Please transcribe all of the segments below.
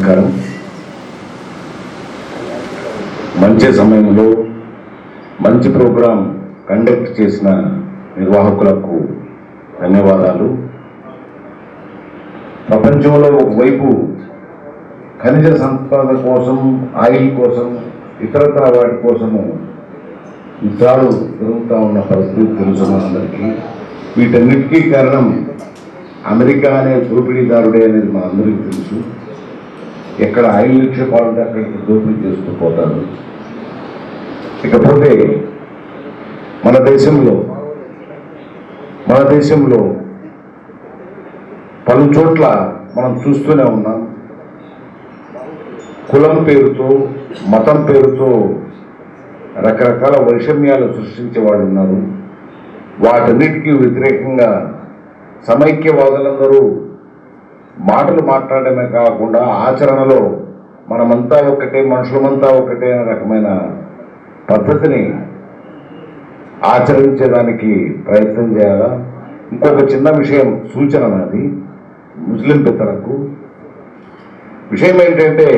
నమస్కారం. మంచి సమయంలో మంచి ప్రోగ్రాం కండక్ట్ చేసిన నిర్వాహకులకు ధన్యవాదాలు. ప్రపంచంలో ఒకవైపు ఖనిజ సంపద కోసం, ఆయిల్ కోసం, ఇతరత్ర వాటి కోసము యుద్ధాలు జరుగుతూ ఉన్న పరిస్థితి తెలుసు మనందరికీ. వీటన్నిటికీ కారణం అమెరికా అనే దోపిడీదారుడే అనేది మనందరికీ తెలుసు. ఎక్కడ ఆయిల్ నిక్షేపాలంటే అక్కడికి దోపిడీ చేస్తూ పోతారు. ఇకపోతే మన దేశంలో పలు చోట్ల మనం చూస్తూనే ఉన్నాం. కులం పేరుతో, మతం పేరుతో రకరకాల వైషమ్యాలు సృష్టించే వాళ్ళు ఉన్నారు. వాటన్నిటికీ వ్యతిరేకంగా సమైక్యవాదులందరూ మాటలు మాట్లాడమే కాకుండా ఆచరణలో మనమంతా ఒక్కటే, మనుషులమంతా ఒక్కటే అనే రకమైన పద్ధతిని ఆచరించడానికి ప్రయత్నం చేయాలా. ఇంకొక చిన్న విషయం, సూచన నాది ముస్లిం పెద్దలకు. విషయం ఏంటంటే,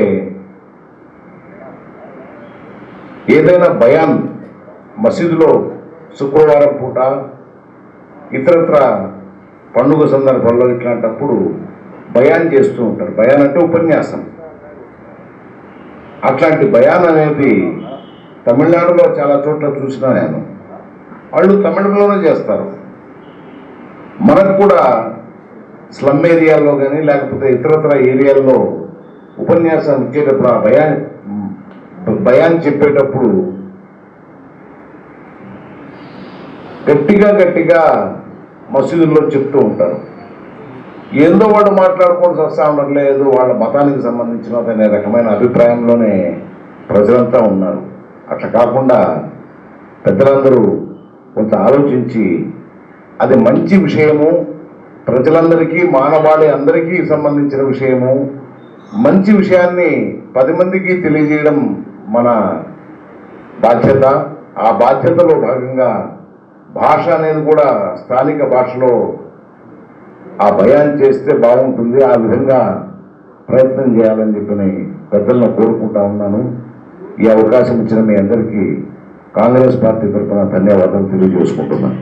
ఏదైనా బయాన్ మసీదులో శుక్రవారం పూట, ఇతరత్ర పండుగ సందర్భాల్లో ఇట్లాంటప్పుడు బయాన్ చేస్తూ ఉంటారు. బయాన్ అంటే ఉపన్యాసం. అట్లాంటి బయాన్ అనేది తమిళనాడులో చాలా చోట్ల చూసినా నేను. వాళ్ళు తమిళంలోనే చేస్తారు. మనకు కూడా స్లమ్ ఏరియాల్లో కానీ లేకపోతే ఇతరత్ర ఏరియాల్లో ఉపన్యాసం ఇచ్చేటప్పుడు ఆ బయాన్ చెప్పేటప్పుడు గట్టిగా మసీదుల్లో చెప్తూ ఉంటారు. ఏందో వాళ్ళు మాట్లాడుకొని వస్తూ ఉండడం లేదు, వాళ్ళ మతానికి సంబంధించినదనే రకమైన అభిప్రాయంలోనే ప్రజలంతా ఉన్నారు. అట్లా కాకుండా పెద్దలందరూ కొంత ఆలోచించి అది మంచి విషయము, ప్రజలందరికీ, మానవాళి అందరికీ సంబంధించిన విషయము, మంచి విషయాన్ని 10 మందికి తెలియజేయడం మన బాధ్యత. ఆ బాధ్యతలో భాగంగా భాష అనేది కూడా స్థానిక భాషలో ఆ బయాన్ చేస్తే బాగుంటుంది. ఆ విధంగా ప్రయత్నం చేయాలని చెప్పి పెద్దలను కోరుకుంటా ఉన్నాను. ఈ అవకాశం ఇచ్చిన మీ అందరికీ కాంగ్రెస్ పార్టీ తరఫున ధన్యవాదాలు తెలియజేసుకుంటున్నాను.